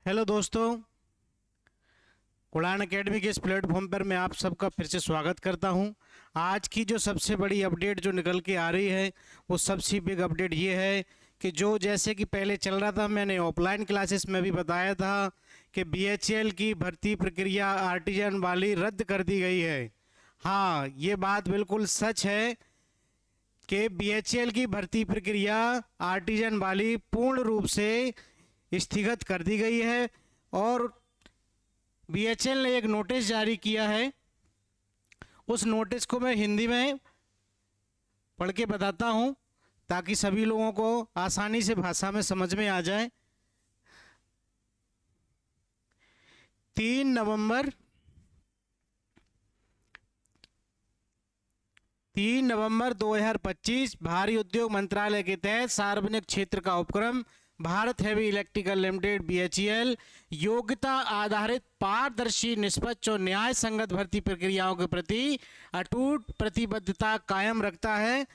Hello दोस्तों, उड़ान academy के इस प्लेटफॉर्म पर मैं आप सबका फिर से स्वागत करता हूं। आज की जो सबसे बड़ी अपडेट जो निकल के आ रही है वो सबसे बिग अपडेट ये है कि जो जैसे कि पहले चल रहा था, मैंने ऑफलाइन क्लासेस में भी बताया था कि बीएचईएल की भर्ती प्रक्रिया आर्टिजन वाली रद्द कर दी गई है। हाँ, ये बात बिल्कुल सच है कि बीएचईएल की भर्ती प्रक्रिया आर्टिजन वाली पूर्ण रूप से स्थगित कर दी गई है और बीएचईएल ने एक नोटिस जारी किया है। उस नोटिस को मैं हिंदी में पढ़ के बताता हूं ताकि सभी लोगों को आसानी से भाषा में समझ में आ जाए। 3 नवंबर 2025 भारी उद्योग मंत्रालय के तहत सार्वजनिक क्षेत्र का उपक्रम Bharat heavy electrical limited BHEL योग्यता आधारित पारदर्शी, निष्पक्ष और न्याय संगत भर्ती प्रक्रियाओं के प्रति अटूट प्रतिबद्धता कायम रखता है।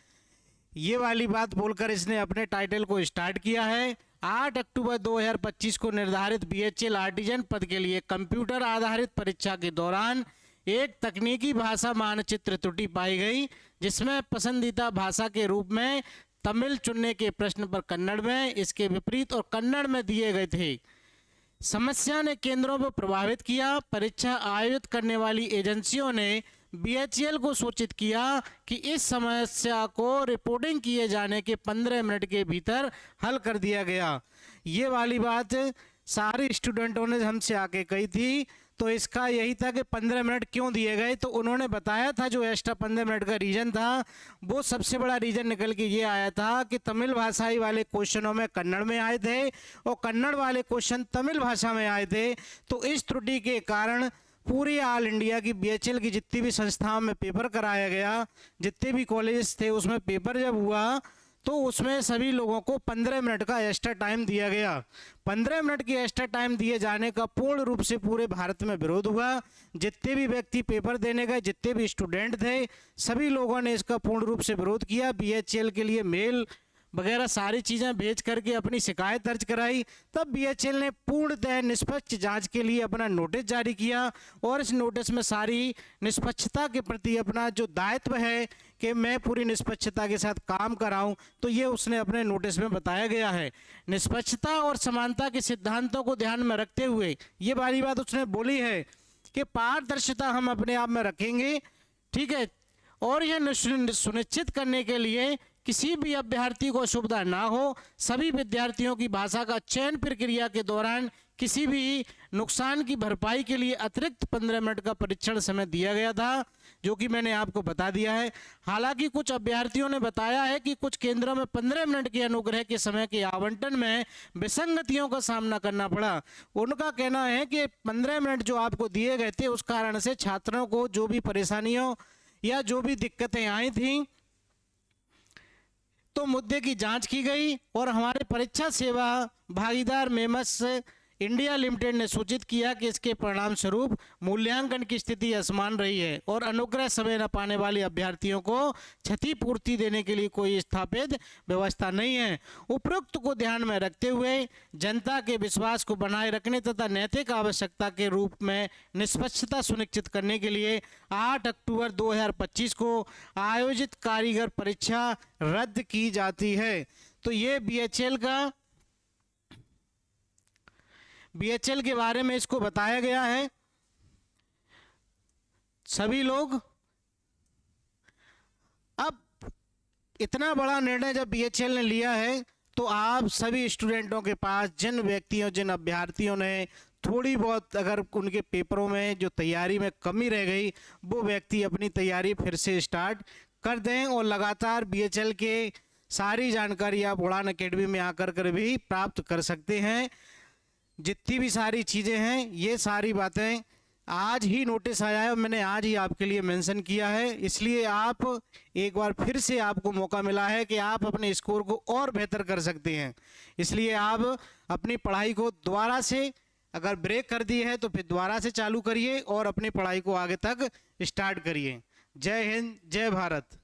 ये वाली बात बोलकर इसने अपने टाइटल को स्टार्ट किया है। 8 अक्टूबर 2025 को निर्धारित बीएचईएल आर्टिजन पद के लिए कंप्यूटर आधारित परीक्षा के दौरान एक तकनीकी भाषा मानचित्र त्रुटि पाई गई, जिसमें पसंदीदा भाषा के रूप में तमिल चुनने के प्रश्न पर कन्नड़ में, इसके विपरीत और कन्नड़ में दिए गए थे। समस्या ने केंद्रों पर प्रभावित किया। परीक्षा आयोजित करने वाली एजेंसियों ने बीएचईएल को सूचित किया कि इस समस्या को रिपोर्टिंग किए जाने के 15 मिनट के भीतर हल कर दिया गया। ये वाली बात सारे स्टूडेंटों ने हमसे आके कही थी, तो इसका यही था कि 15 मिनट क्यों दिए गए। तो उन्होंने बताया था जो एक्स्ट्रा 15 मिनट का रीज़न था, वो सबसे बड़ा रीज़न निकल के ये आया था कि तमिल भाषाई वाले क्वेश्चनों में कन्नड़ में आए थे और कन्नड़ वाले क्वेश्चन तमिल भाषा में आए थे। तो इस त्रुटि के कारण पूरी ऑल इंडिया की बीएचईएल की जितनी भी संस्थाओं में पेपर कराया गया, जितने भी कॉलेज थे, उसमें पेपर जब हुआ तो उसमें सभी लोगों को 15 मिनट का एक्स्ट्रा टाइम दिया गया। 15 मिनट की एक्स्ट्रा टाइम दिए जाने का पूर्ण रूप से पूरे भारत में विरोध हुआ। जितने भी व्यक्ति पेपर देने गए, जितने भी स्टूडेंट थे, सभी लोगों ने इसका पूर्ण रूप से विरोध किया। बीएचईएल के लिए मेल वगैरह सारी चीज़ें भेज करके अपनी शिकायत दर्ज कराई। तब बीएचईएल ने पूर्णतः निष्पक्ष जांच के लिए अपना नोटिस जारी किया और इस नोटिस में सारी निष्पक्षता के प्रति अपना जो दायित्व है कि मैं पूरी निष्पक्षता के साथ काम कराऊं, तो ये उसने अपने नोटिस में बताया गया है। निष्पक्षता और समानता के सिद्धांतों को ध्यान में रखते हुए ये वाली बात उसने बोली है कि पारदर्शिता हम अपने आप में रखेंगे, ठीक है, और यह सुनिश्चित करने के लिए किसी भी अभ्यर्थी को असुविधा ना हो, सभी विद्यार्थियों की भाषा का चयन प्रक्रिया के दौरान किसी भी नुकसान की भरपाई के लिए अतिरिक्त 15 मिनट का परीक्षण समय दिया गया था, जो कि मैंने आपको बता दिया है। हालांकि कुछ अभ्यर्थियों ने बताया है कि कुछ केंद्रों में 15 मिनट के अनुग्रह के समय के आवंटन में विसंगतियों का सामना करना पड़ा। उनका कहना है कि 15 मिनट जो आपको दिए गए थे, उस कारण से छात्रों को जो भी परेशानियों या जो भी दिक्कतें आई थी, तो मुद्दे की जांच की गई और हमारे परीक्षा सेवा भागीदार मेमस इंडिया लिमिटेड ने सूचित किया कि इसके परिणाम स्वरूप मूल्यांकन की स्थिति असमान रही है और अनुग्रह समय न पाने वाले अभ्यर्थियों को क्षतिपूर्ति देने के लिए कोई स्थापित व्यवस्था नहीं है। उपरोक्त को ध्यान में रखते हुए जनता के विश्वास को बनाए रखने तथा नैतिक आवश्यकता के रूप में निष्पक्षता सुनिश्चित करने के लिए 8 अक्टूबर 2025 को आयोजित कारीगर परीक्षा रद्द की जाती है। तो ये बीएचईएल के बारे में इसको बताया गया है। सभी लोग अब इतना बड़ा निर्णय जब बीएचईएल ने लिया है, तो आप सभी स्टूडेंटों के पास, जिन व्यक्तियों, जिन अभ्यर्थियों ने थोड़ी बहुत अगर उनके पेपरों में जो तैयारी में कमी रह गई, वो व्यक्ति अपनी तैयारी फिर से स्टार्ट कर दें और लगातार बीएचईएल के सारी जानकारी आप उड़ान एकेडमी में आकर भी प्राप्त कर सकते हैं। जितनी भी सारी चीज़ें हैं, ये सारी बातें आज ही नोटिस आया है, मैंने आज ही आपके लिए मेंशन किया है। इसलिए आप एक बार फिर से आपको मौका मिला है कि आप अपने स्कोर को और बेहतर कर सकते हैं। इसलिए आप अपनी पढ़ाई को दोबारा से, अगर ब्रेक कर दी है तो फिर दोबारा से चालू करिए और अपनी पढ़ाई को आगे तक स्टार्ट करिए। जय हिंद, जय भारत।